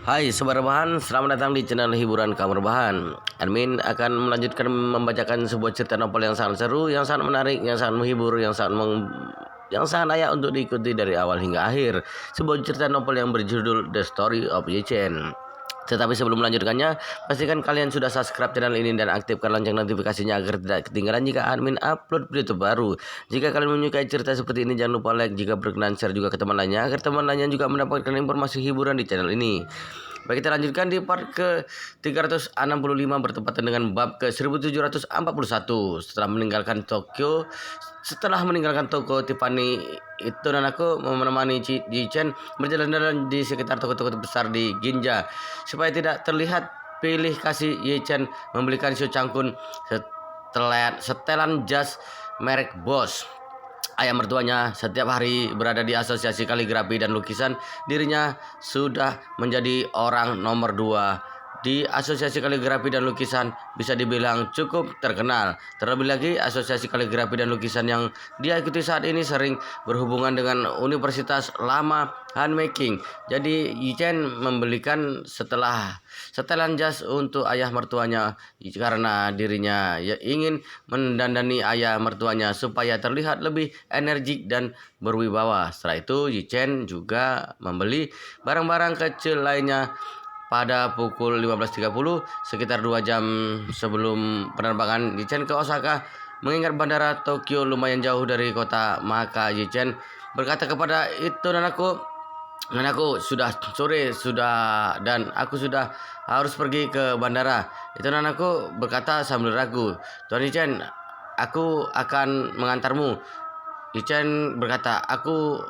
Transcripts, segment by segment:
Hai Sobat Rebahan, selamat datang di channel hiburan kamu Rebahan. Admin akan melanjutkan membacakan sebuah cerita novel yang sangat seru, yang sangat menarik, yang sangat menghibur, yang sangat layak untuk diikuti dari awal hingga akhir. Sebuah cerita novel yang berjudul The Story of Yi Chen. Tetapi sebelum melanjutkannya, pastikan kalian sudah subscribe channel ini dan aktifkan lonceng notifikasinya agar tidak ketinggalan jika admin upload video terbaru. Jika kalian menyukai cerita seperti ini, jangan lupa like, jika berkenan share juga ke teman lainnya agar teman lainnya juga mendapatkan informasi hiburan di channel ini. Baik, kita lanjutkan di part ke 365 bertepatan dengan bab ke 1741. Setelah meninggalkan toko Tiffany itu, dan aku menemani Yi Chen berjalan-jalan di sekitar toko-toko besar di Ginza. Supaya tidak terlihat pilih kasih, Yi Chen membelikan Xiu Changkun setelan jas merek Bosch. Ayah mertuanya setiap hari berada di asosiasi kaligrafi dan lukisan. Dirinya sudah menjadi orang nomor 2 di asosiasi kaligrafi dan lukisan, bisa dibilang cukup terkenal. Terlebih lagi, asosiasi kaligrafi dan lukisan yang dia ikuti saat ini sering berhubungan dengan Universitas Lama Handmaking. Jadi Yi Chen membelikan setelan jas untuk ayah mertuanya karena dirinya ingin mendandani ayah mertuanya supaya terlihat lebih energik dan berwibawa. Setelah itu Yi Chen juga membeli barang-barang kecil lainnya. Pada pukul 15.30, sekitar 2 jam sebelum penerbangan Yi Chen ke Osaka, mengingat bandara Tokyo lumayan jauh dari kota, maka Yi Chen berkata kepada itu, "Nanaku, sudah sore dan aku sudah harus pergi ke bandara." Itu nanaku berkata sambil ragu, "Tuan Yi Chen, aku akan mengantarmu." Yi Chen berkata, "Aku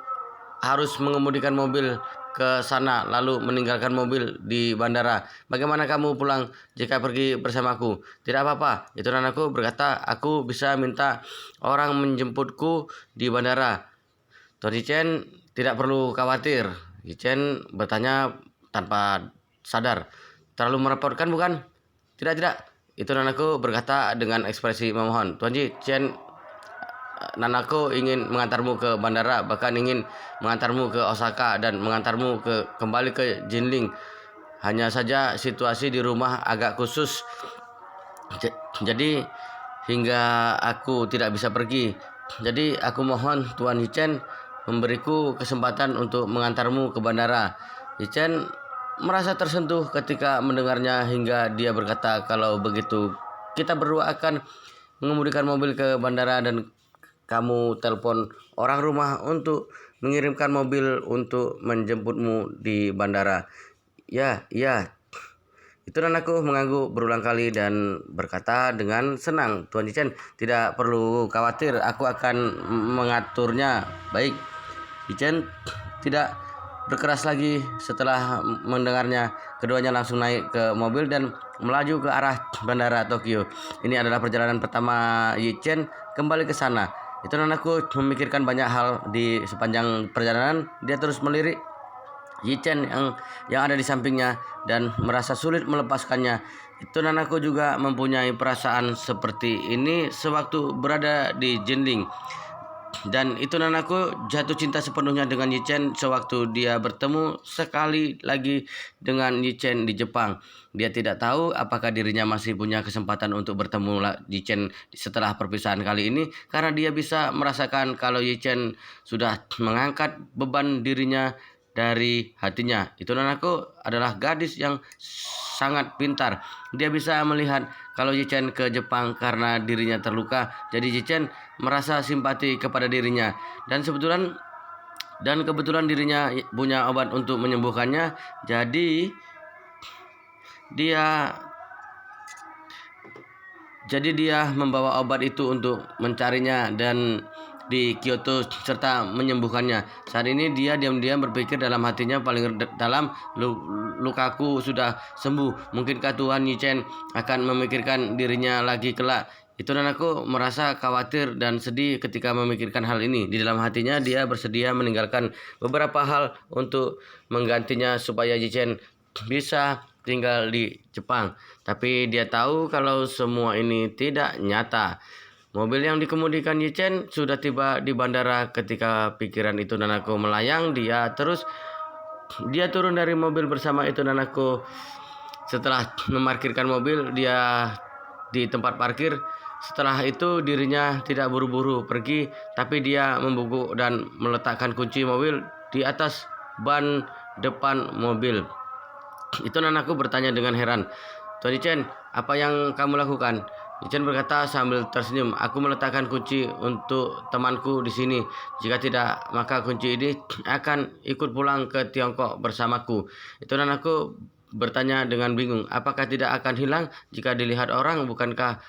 harus mengemudikan mobil ke sana lalu meninggalkan mobil di bandara. Bagaimana kamu pulang jika pergi bersamaku?" "Tidak apa-apa." Itu nanaku berkata, "Aku bisa minta orang menjemputku di bandara." Tuan Yi Chen tidak perlu khawatir. Yi Chen bertanya tanpa sadar, "Terlalu merepotkan bukan?" "Tidak, tidak." Itu nanaku berkata dengan ekspresi memohon. "Tuan Yi Chen, Nanaku ingin mengantarmu ke bandara, bahkan ingin mengantarmu ke Osaka dan mengantarmu kembali ke Jinling. Hanya saja situasi di rumah agak khusus, jadi hingga aku tidak bisa pergi. Jadi aku mohon Tuan Yi Chen memberiku kesempatan untuk mengantarmu ke bandara." Yi Chen merasa tersentuh ketika mendengarnya hingga dia berkata, "Kalau begitu kita berdua akan mengemudikan mobil ke bandara dan kamu telepon orang rumah untuk mengirimkan mobil untuk menjemputmu di bandara." "Ya, iya." Itu anakku mengangguk berulang kali dan berkata dengan senang, "Tuan Yi Chen, tidak perlu khawatir, aku akan mengaturnya." "Baik." Yi Chen tidak berkeras lagi setelah mendengarnya. Keduanya langsung naik ke mobil dan melaju ke arah bandara Tokyo. Ini adalah perjalanan pertama Yi Chen kembali ke sana. Itu anakku memikirkan banyak hal di sepanjang perjalanan. Dia terus melirik Yi Chen yang ada di sampingnya dan merasa sulit melepaskannya. Itu anakku juga mempunyai perasaan seperti ini sewaktu berada di Jinling. Dan itu nanaku jatuh cinta sepenuhnya dengan Yi Chen sewaktu dia bertemu sekali lagi dengan Yi Chen di Jepang. Dia tidak tahu apakah dirinya masih punya kesempatan untuk bertemu Yi Chen setelah perpisahan kali ini, karena dia bisa merasakan kalau Yi Chen sudah mengangkat beban dirinya dari hatinya. Itu nanaku adalah gadis yang sangat pintar. Dia bisa melihat kalau Yi Chen ke Jepang karena dirinya terluka. Jadi Yi Chen merasa simpati kepada dirinya dan kebetulan dirinya punya obat untuk menyembuhkannya. Jadi dia membawa obat itu untuk mencarinya dan di Kyoto serta menyembuhkannya. Saat ini dia diam-diam berpikir dalam hatinya, paling dalam, lukaku sudah sembuh. Mungkinkah Tuhan Yi Chen akan memikirkan dirinya lagi kelak? Itu anakku merasa khawatir dan sedih ketika memikirkan hal ini. Di dalam hatinya dia bersedia meninggalkan beberapa hal untuk menggantinya supaya Yi Chen bisa tinggal di Jepang. Tapi dia tahu kalau semua ini tidak nyata. Mobil yang dikemudikan Yi Chen sudah tiba di bandara. Ketika pikiran itu nanaku melayang, dia terus Dia turun dari mobil bersama itu Nanako. Setelah memarkirkan mobil, dia di tempat parkir. Setelah itu dirinya tidak buru-buru pergi, tapi dia membungkuk dan meletakkan kunci mobil di atas ban depan mobil. Itu Nanako bertanya dengan heran, "Tuan Chen, apa yang kamu lakukan?" Chen berkata sambil tersenyum, "Aku meletakkan kunci untuk temanku di sini. Jika tidak, maka kunci ini akan ikut pulang ke Tiongkok bersamaku." Itu Nanako bertanya dengan bingung, "Apakah tidak akan hilang jika dilihat orang? Bukankah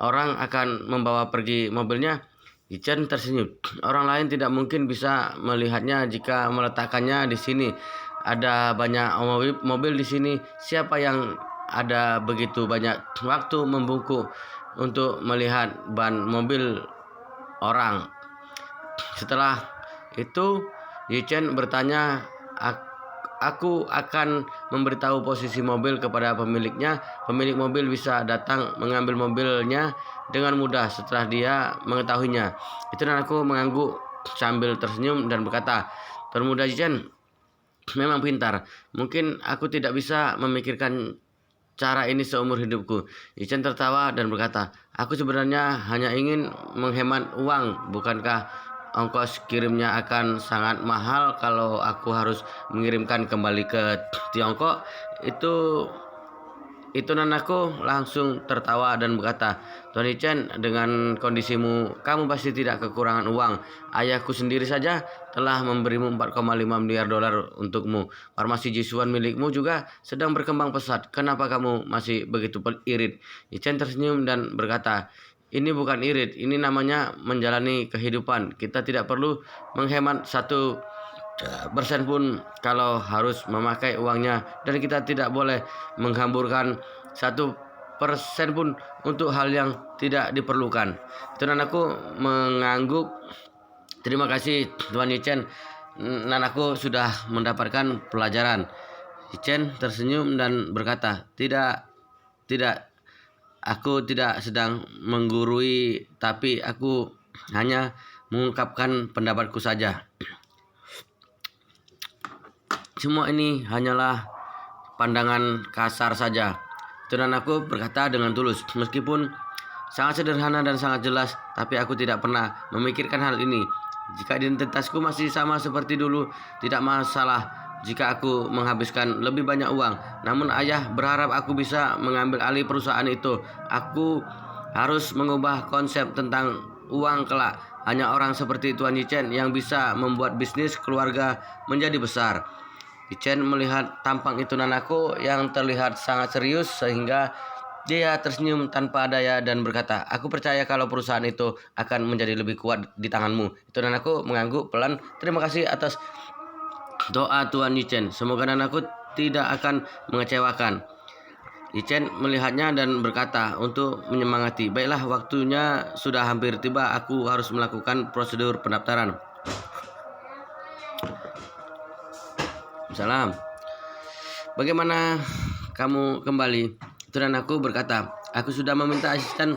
orang akan membawa pergi mobilnya?" Chen tersenyum. "Orang lain tidak mungkin bisa melihatnya jika meletakkannya di sini. Ada banyak mobil di sini. Siapa yang ada begitu banyak waktu membungkuk untuk melihat ban mobil orang?" Setelah itu, Chen bertanya, "Aku akan memberitahu posisi mobil kepada pemiliknya. Pemilik mobil bisa datang mengambil mobilnya dengan mudah setelah dia mengetahuinya." Itu dan aku mengangguk sambil tersenyum dan berkata, "Tuan Muda Chen memang pintar. Mungkin aku tidak bisa memikirkan cara ini seumur hidupku." Chen tertawa dan berkata, "Aku sebenarnya hanya ingin menghemat uang. Bukankah ongkos kirimnya akan sangat mahal kalau aku harus mengirimkan kembali ke Tiongkok?" Itu Nanako langsung tertawa dan berkata, "Tony Chen, dengan kondisimu, kamu pasti tidak kekurangan uang. Ayahku sendiri saja telah memberimu 4,5 miliar dolar untukmu. Farmasi Jisuan milikmu juga sedang berkembang pesat. Kenapa kamu masih begitu irit?" Chen tersenyum dan berkata, "Ini bukan irit, ini namanya menjalani kehidupan. Kita tidak perlu menghemat 1% pun kalau harus memakai uangnya, dan kita tidak boleh menghamburkan 1% pun untuk hal yang tidak diperlukan." Itu Nanaku mengangguk. "Terima kasih Tuan Chen, Nanaku sudah mendapatkan pelajaran." Chen tersenyum dan berkata, Tidak, aku tidak sedang menggurui, tapi aku hanya mengungkapkan pendapatku saja. Semua ini hanyalah pandangan kasar saja." Dan aku berkata dengan tulus, "Meskipun sangat sederhana dan sangat jelas, tapi aku tidak pernah memikirkan hal ini. Jika identitasku masih sama seperti dulu, tidak masalah jika aku menghabiskan lebih banyak uang. Namun ayah berharap aku bisa mengambil alih perusahaan itu. Aku harus mengubah konsep tentang uang kelak. Hanya orang seperti Tuan Chen yang bisa membuat bisnis keluarga menjadi besar." Chen melihat tampang itu Nanako yang terlihat sangat serius sehingga dia tersenyum tanpa daya dan berkata, "Aku percaya kalau perusahaan itu akan menjadi lebih kuat di tanganmu." Itu Nanako mengangguk pelan. "Terima kasih atas doa Tuan Chen. Semoga Nanako tidak akan mengecewakan." Chen melihatnya dan berkata untuk menyemangati, "Baiklah, waktunya sudah hampir tiba. Aku harus melakukan prosedur pendaftaran." "Salam. Bagaimana kamu kembali?" Dan aku berkata, "Aku sudah meminta asisten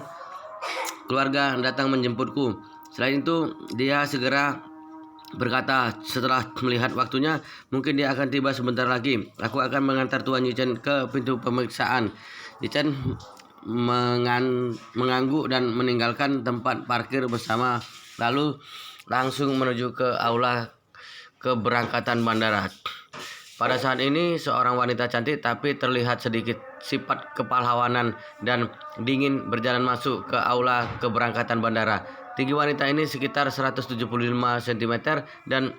keluarga datang menjemputku." Selain itu, dia segera berkata setelah melihat waktunya, "Mungkin dia akan tiba sebentar lagi. Aku akan mengantar Tuan Chen ke pintu pemeriksaan." Chen mengangguk dan meninggalkan tempat parkir bersama, lalu langsung menuju ke aula keberangkatan bandara. Pada saat ini, seorang wanita cantik tapi terlihat sedikit sifat kepahlawanan dan dingin berjalan masuk ke aula keberangkatan bandara. Tinggi wanita ini sekitar 175 cm dan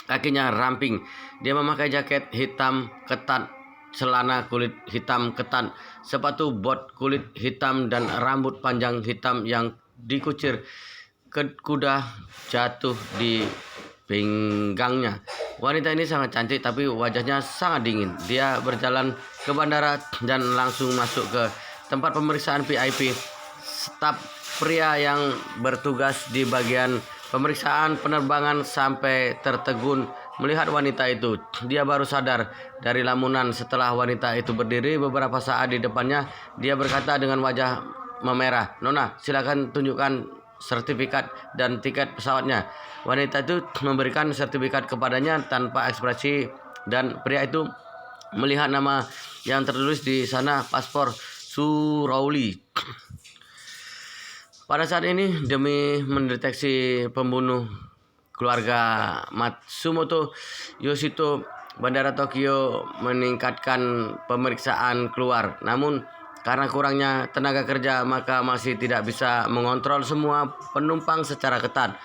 kakinya ramping. Dia memakai jaket hitam ketat, celana kulit hitam ketat, sepatu bot kulit hitam, dan rambut panjang hitam yang dikucir kuda jatuh di pinggangnya. Wanita ini sangat cantik tapi wajahnya sangat dingin. Dia berjalan ke bandara dan langsung masuk ke tempat pemeriksaan VIP. Staf pria yang bertugas di bagian pemeriksaan penerbangan sampai tertegun melihat wanita itu. Dia baru sadar dari lamunan setelah wanita itu berdiri beberapa saat di depannya. Dia berkata dengan wajah memerah, "Nona, silakan tunjukkan sertifikat dan tiket pesawatnya." Wanita itu memberikan sertifikat kepadanya tanpa ekspresi Dan pria itu melihat nama yang tertulis di sana, paspor Surauli. Pada saat ini, demi mendeteksi pembunuh keluarga Matsumoto Yoshito, Bandara Tokyo meningkatkan pemeriksaan keluar. Namun karena kurangnya tenaga kerja, maka masih tidak bisa mengontrol semua penumpang secara ketat.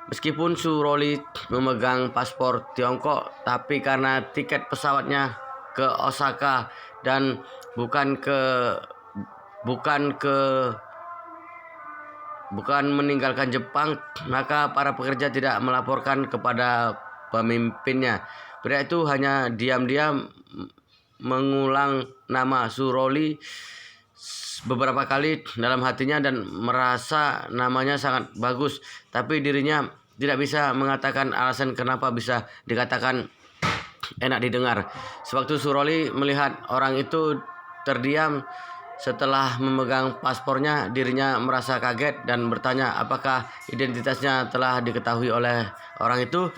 Meskipun Suroli memegang paspor Tiongkok, tapi karena tiket pesawatnya ke Osaka dan bukan meninggalkan Jepang, maka para pekerja tidak melaporkan kepada pemimpinnya. Pria itu hanya diam-diam mengulang nama Suroli beberapa kali dalam hatinya dan merasa namanya sangat bagus, tapi dirinya tidak bisa mengatakan alasan kenapa bisa dikatakan enak didengar. Sewaktu Suroli melihat orang itu terdiam setelah memegang paspornya, dirinya merasa kaget dan bertanya apakah identitasnya telah diketahui oleh orang itu.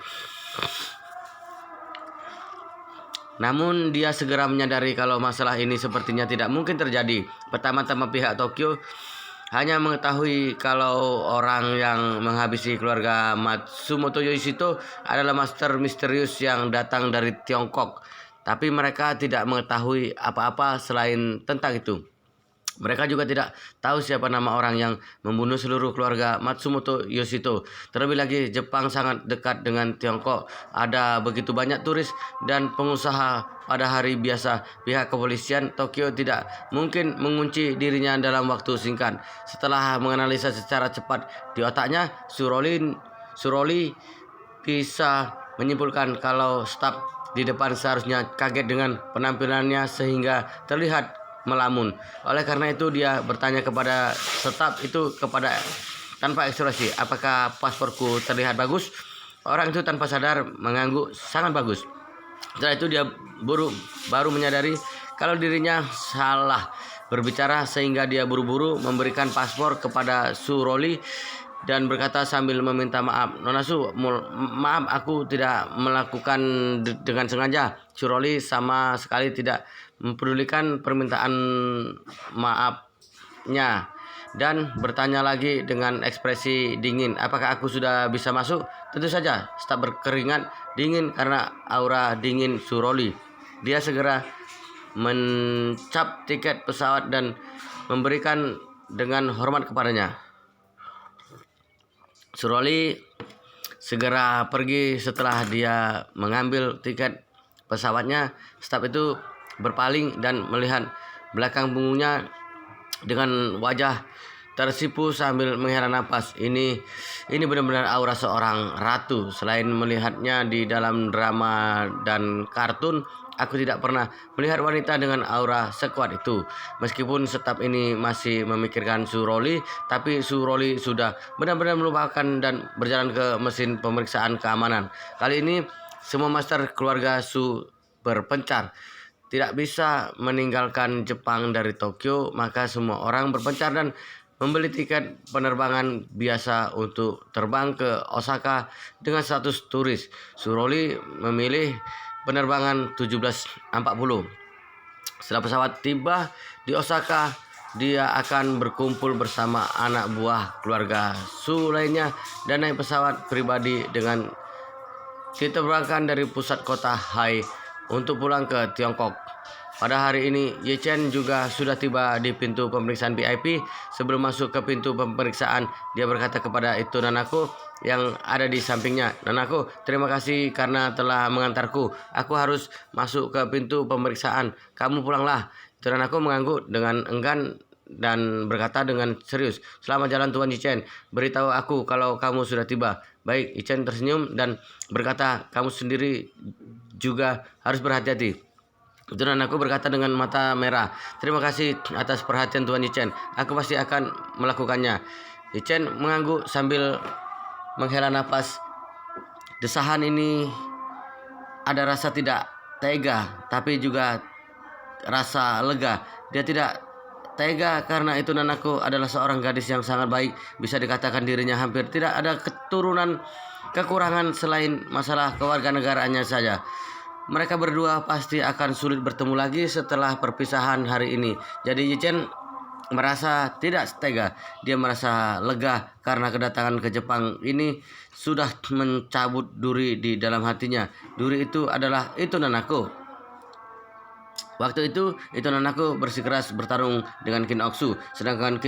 Namun dia segera menyadari kalau masalah ini sepertinya tidak mungkin terjadi. Pertama-tama pihak Tokyo hanya mengetahui kalau orang yang menghabisi keluarga Matsumoto Yoshito adalah master misterius yang datang dari Tiongkok. Tapi mereka tidak mengetahui apa-apa selain tentang itu. Mereka juga tidak tahu siapa nama orang yang membunuh seluruh keluarga Matsumoto Yoshito. Terlebih lagi, Jepang sangat dekat dengan Tiongkok. Ada begitu banyak turis dan pengusaha pada hari biasa. Pihak kepolisian Tokyo tidak mungkin mengunci dirinya dalam waktu singkat. Setelah menganalisa secara cepat di otaknya, Suroli bisa menyimpulkan kalau staf di depan seharusnya kaget dengan penampilannya sehingga terlihat melamun. Oleh karena itu dia bertanya kepada staf itu tanpa ekspresi, apakah pasporku terlihat bagus? Orang itu tanpa sadar mengangguk, sangat bagus. Setelah itu dia baru menyadari kalau dirinya salah berbicara sehingga dia buru-buru memberikan paspor kepada Suroli dan berkata sambil meminta maaf, "Nona Su, maaf aku tidak melakukan dengan sengaja." Suroli sama sekali tidak mempedulikan permintaan maafnya dan bertanya lagi dengan ekspresi dingin, "Apakah aku sudah bisa masuk?" "Tentu saja." Staf berkeringat dingin karena aura dingin Suroli. Dia segera mencap tiket pesawat dan memberikan dengan hormat kepadanya. Suroli segera pergi. Setelah dia mengambil tiket pesawatnya, staf itu berpaling dan melihat belakang punggungnya dengan wajah tersipu sambil menghela napas. Ini benar-benar aura seorang ratu. Selain melihatnya di dalam drama dan kartun, aku tidak pernah melihat wanita dengan aura sekuat itu. Meskipun staf ini masih memikirkan Suroli, tapi Suroli sudah benar-benar melupakan dan berjalan ke mesin pemeriksaan keamanan. Kali ini semua master keluarga Su berpencar. Tidak bisa meninggalkan Jepang dari Tokyo, maka semua orang berpencar dan membeli tiket penerbangan biasa untuk terbang ke Osaka dengan status turis. Suroli memilih penerbangan 17.40. Setelah pesawat tiba di Osaka, dia akan berkumpul bersama anak buah keluarga Su lainnya dan naik pesawat pribadi dengan diterbangkan dari pusat kota Hai untuk pulang ke Tiongkok. Pada hari ini, Ye Chen juga sudah tiba di pintu pemeriksaan VIP. Sebelum masuk ke pintu pemeriksaan, dia berkata kepada itu Nanako yang ada di sampingnya, "Nanako, terima kasih karena telah mengantarku. Aku harus masuk ke pintu pemeriksaan. Kamu pulanglah." Itu Nanako mengangguk dengan enggan dan berkata dengan serius, "Selamat jalan Tuan Ye Chen. Beritahu aku kalau kamu sudah tiba." "Baik." Ye Chen tersenyum dan berkata, "Kamu sendiri juga harus berhati-hati." Tuan aku berkata dengan mata merah, "Terima kasih atas perhatian Tuan Ye Chen. Aku pasti akan melakukannya." Ye Chen mengangguk sambil menghela napas. Desahan ini ada rasa tidak tega, tapi juga rasa lega. Dia tidak tega karena itu Nanako adalah seorang gadis yang sangat baik. Bisa dikatakan dirinya hampir tidak ada kekurangan selain masalah kewarganegaraannya saja. mereka berdua pasti akan sulit bertemu lagi setelah perpisahan hari ini. Jadi Yichen merasa tidak tega. Dia merasa lega karena kedatangan ke Jepang ini sudah mencabut duri di dalam hatinya. Duri itu adalah Ito Nanako. Waktu itu Nanako bersikeras bertarung dengan Kin Oksu, sedangkan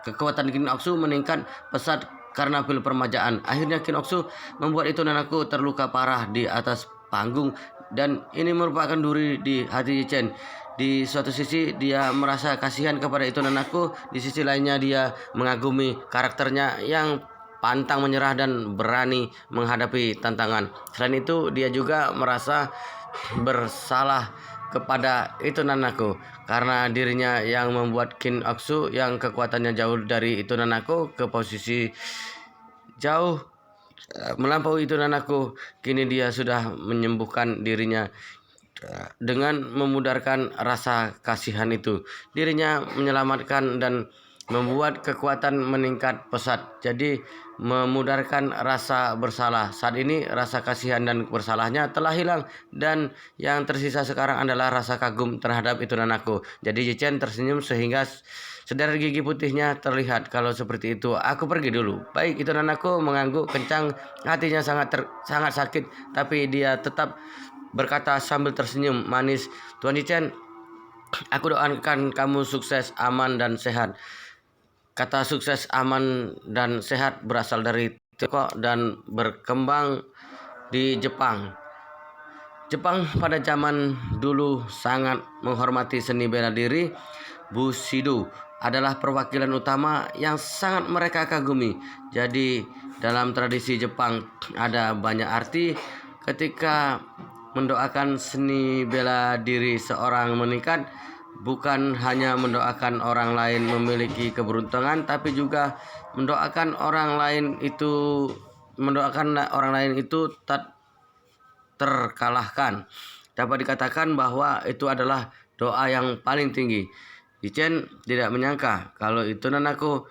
kekuatan Kin Oksu meningkat pesat karena pil permajaan. Akhirnya Kin Oksu membuat Nanako terluka parah di atas panggung, dan ini merupakan duri di hati Yichen. Di suatu sisi dia merasa kasihan kepada Nanako, di sisi lainnya dia mengagumi karakternya yang pantang menyerah dan berani menghadapi tantangan. Selain itu dia juga merasa bersalah kepada Nanako karena dirinya yang membuat Kin Oksu yang kekuatannya jauh dari Nanako ke posisi jauh melampaui Nanako. Kini dia sudah menyembuhkan dirinya dengan memudarkan rasa kasihan itu. Dirinya menyelamatkan dan membuat kekuatan meningkat pesat, jadi memudarkan rasa bersalah. Saat ini rasa kasihan dan bersalahnya telah hilang, dan yang tersisa sekarang adalah rasa kagum terhadap Nanako. Jadi Yichen tersenyum sehingga sederet gigi putihnya terlihat. Kalau seperti itu, aku pergi dulu. Baik, Nanako mengangguk kencang. Hatinya sangat sakit, tapi dia tetap berkata sambil tersenyum manis, Tuan Yichen, aku doakan kamu sukses, aman, dan sehat. Kata sukses, aman, dan sehat berasal dari Tiongkok dan berkembang di Jepang. Jepang pada zaman dulu sangat menghormati seni bela diri. Bushido adalah perwakilan utama yang sangat mereka kagumi. Jadi dalam tradisi Jepang ada banyak arti ketika mendoakan seni bela diri seorang meningkat. Bukan hanya mendoakan orang lain memiliki keberuntungan, tapi juga mendoakan orang lain itu tak terkalahkan. Dapat dikatakan bahwa itu adalah doa yang paling tinggi. Yichen tidak menyangka kalau Nanako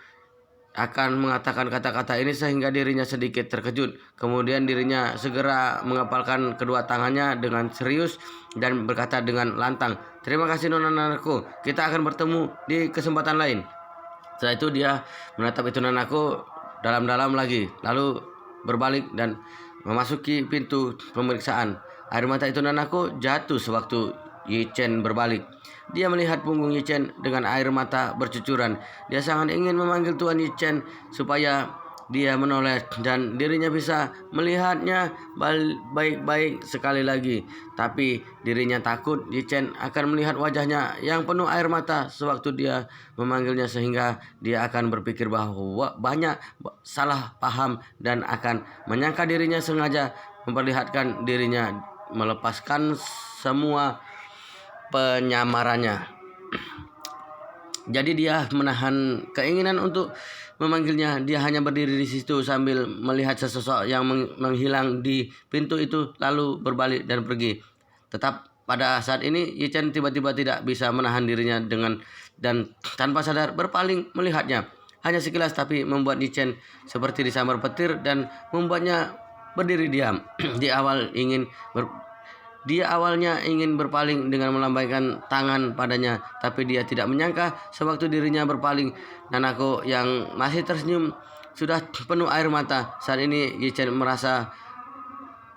akan mengatakan kata-kata ini sehingga dirinya sedikit terkejut. Kemudian dirinya segera mengepalkan kedua tangannya dengan serius dan berkata dengan lantang, terima kasih Nona Nanako, kita akan bertemu di kesempatan lain. Setelah itu dia menatap Nanako dalam-dalam lagi, lalu berbalik dan memasuki pintu pemeriksaan. Air mata Nanako jatuh sewaktu Yichen berbalik. Dia melihat punggung Yichen dengan air mata bercucuran. Dia sangat ingin memanggil Tuan Yichen supaya dia menoleh dan dirinya bisa melihatnya baik-baik sekali lagi. Tapi dirinya takut Yichen akan melihat wajahnya yang penuh air mata sewaktu dia memanggilnya, sehingga dia akan berpikir bahwa banyak salah paham dan akan menyangka dirinya sengaja memperlihatkan dirinya melepaskan semua penyamarannya. Jadi dia menahan keinginan untuk memanggilnya. Dia hanya berdiri di situ sambil melihat sesosok yang menghilang di pintu itu, lalu berbalik dan pergi. Tetap pada saat ini Yichen tiba-tiba tidak bisa menahan dirinya dan tanpa sadar berpaling melihatnya. Hanya sekilas, tapi membuat Yichen seperti disambar petir dan membuatnya berdiri diam. Dia awalnya ingin berpaling dengan melambaikan tangan padanya, tapi dia tidak menyangka sewaktu dirinya berpaling, Nanako yang masih tersenyum sudah penuh air mata. Saat ini Yichen merasa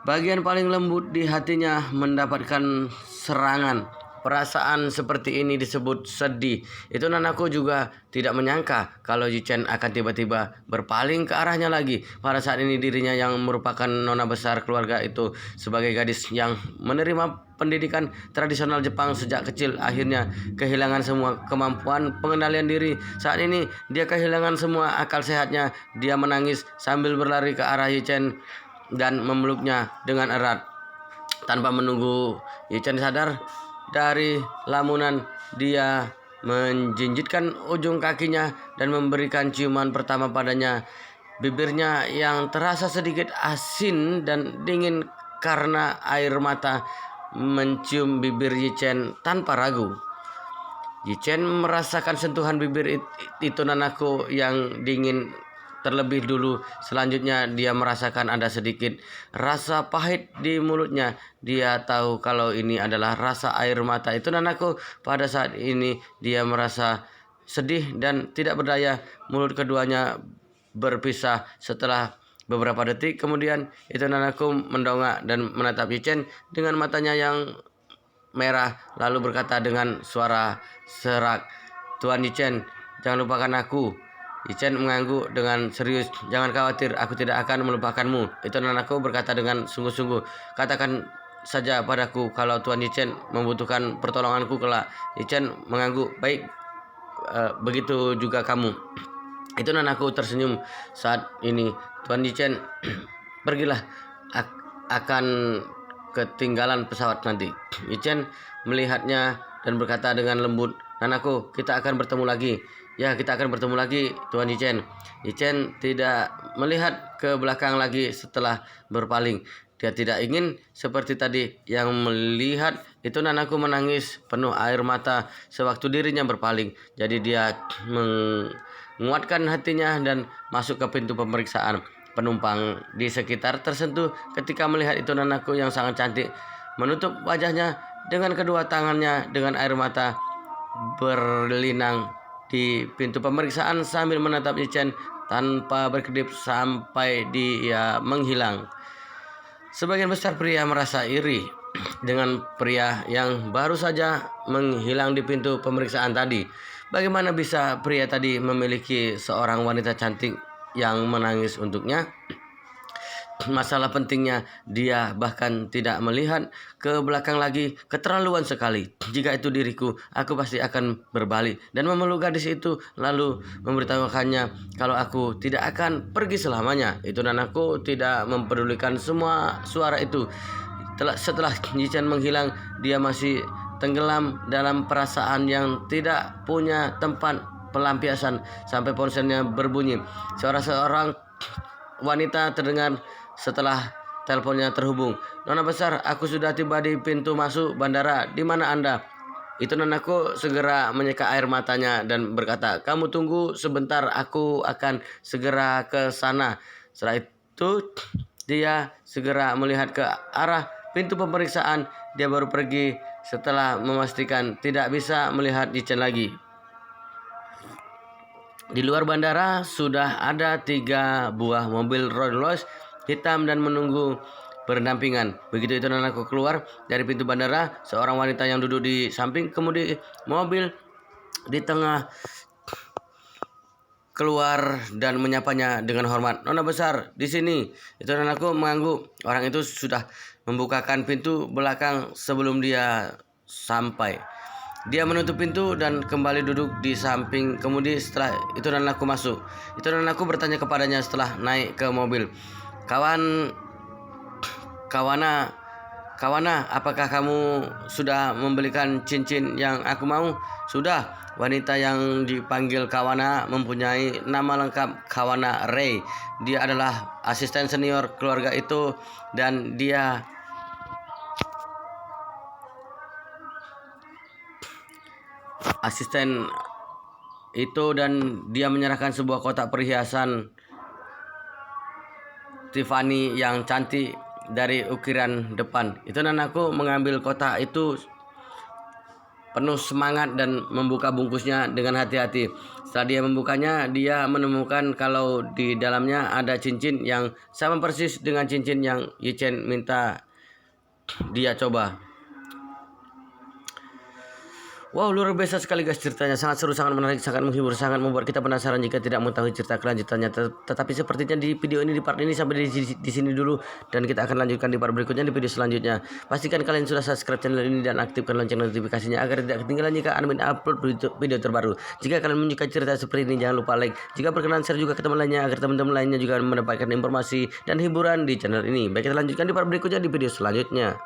bagian paling lembut di hatinya mendapatkan serangan. Perasaan seperti ini disebut sedih. Nanako juga tidak menyangka kalau Yichen akan tiba-tiba berpaling ke arahnya lagi. Pada saat ini dirinya yang merupakan nona besar keluarga itu, sebagai gadis yang menerima pendidikan tradisional Jepang sejak kecil, akhirnya kehilangan semua kemampuan pengendalian diri. Saat ini dia kehilangan semua akal sehatnya. Dia menangis sambil berlari ke arah Yichen dan memeluknya dengan erat. Tanpa menunggu Yichen sadar dari lamunan, dia menjinjitkan ujung kakinya dan memberikan ciuman pertama padanya. Bibirnya yang terasa sedikit asin dan dingin karena air mata mencium bibir Yichen tanpa ragu. Yichen merasakan sentuhan bibir Nanako yang dingin terlebih dulu. Selanjutnya dia merasakan ada sedikit rasa pahit di mulutnya. Dia tahu kalau ini adalah rasa air mata. Itu nanaku, pada saat ini dia merasa sedih dan tidak berdaya. Mulut keduanya berpisah. Setelah beberapa detik kemudian, itu nanaku mendongak dan menatap Yichen dengan matanya yang merah, lalu berkata dengan suara serak, "Tuan Yichen, jangan lupakan aku." Yichen mengangguk dengan serius. "Jangan khawatir, aku tidak akan melupakanmu." Itu nanaku berkata dengan sungguh-sungguh, "Katakan saja padaku kalau Tuan Yichen membutuhkan pertolonganku kelak." Yichen mengangguk, "Baik, begitu juga kamu." Itu nanaku tersenyum saat ini. Tuan Yichen, pergilah, akan ketinggalan pesawat nanti. Yichen melihatnya dan berkata dengan lembut, "Nanaku, kita akan bertemu lagi." "Ya, kita akan bertemu lagi, Tuan Yichen." Yichen tidak melihat ke belakang lagi setelah berpaling. Dia tidak ingin seperti tadi yang melihat itu nanaku menangis penuh air mata sewaktu dirinya berpaling. Jadi dia menguatkan hatinya dan masuk ke pintu pemeriksaan. Penumpang di sekitar tersentuh ketika melihat itu nanaku yang sangat cantik menutup wajahnya dengan kedua tangannya dengan air mata berlinang di pintu pemeriksaan sambil menatap Yichen tanpa berkedip sampai dia menghilang. Sebagian besar pria merasa iri dengan pria yang baru saja menghilang di pintu pemeriksaan tadi. Bagaimana bisa pria tadi memiliki seorang wanita cantik yang menangis untuknya? Masalah pentingnya, dia bahkan tidak melihat ke belakang lagi. Keterlaluan sekali. Jika itu diriku, aku pasti akan berbalik dan memeluk gadis itu, lalu memberitahukannya kalau aku tidak akan pergi selamanya. Itu dan aku tidak mempedulikan semua suara itu. Setelah Yichen menghilang, dia masih tenggelam dalam perasaan yang tidak punya tempat pelampiasan sampai ponselnya berbunyi. Suara seorang wanita terdengar setelah teleponnya terhubung. "Nona besar, aku sudah tiba di pintu masuk bandara. Di mana Anda?" Itu nanaku segera menyeka air matanya dan berkata, "Kamu tunggu sebentar, aku akan segera ke sana." Setelah itu dia segera melihat ke arah pintu pemeriksaan. Dia baru pergi setelah memastikan tidak bisa melihat Yichen lagi. Di luar bandara sudah ada 3 buah mobil Rolls-Royce hitam dan menunggu berdampingan. Begitu itu nanaku keluar dari pintu bandara, seorang wanita yang duduk di samping kemudi mobil di tengah keluar dan menyapanya dengan hormat. "Nona besar, di sini." Itu nanaku mengangguk. Orang itu sudah membukakan pintu belakang sebelum dia sampai. Dia menutup pintu dan kembali duduk di samping kemudi. Setelah itu nanaku masuk. Itu nanaku bertanya kepadanya setelah naik ke mobil, Kawana, apakah kamu sudah membelikan cincin yang aku mau?" "Sudah." Wanita yang dipanggil Kawana mempunyai nama lengkap Kawana Ray. Dia adalah asisten senior keluarga itu dan dia menyerahkan sebuah kotak perhiasan Tiffany yang cantik dari ukiran depan. Itu nanaku mengambil kotak itu penuh semangat dan membuka bungkusnya dengan hati-hati. Setelah dia membukanya, dia menemukan kalau di dalamnya ada cincin yang sama persis dengan cincin yang Yichen minta dia coba. Wow, luar biasa sekali guys ceritanya. Sangat seru, sangat menarik, sangat menghibur, sangat membuat kita penasaran jika tidak mengetahui cerita kelanjutannya. Tetapi sepertinya di video ini, di part ini sampai di sini dulu, dan kita akan lanjutkan di part berikutnya di video selanjutnya. Pastikan kalian sudah subscribe channel ini dan aktifkan lonceng notifikasinya agar tidak ketinggalan jika admin upload video terbaru. Jika kalian menyukai cerita seperti ini, jangan lupa like. Jika berkenan, share juga ke teman lainnya agar teman-teman lainnya juga mendapatkan informasi dan hiburan di channel ini. Baik, kita lanjutkan di part berikutnya di video selanjutnya.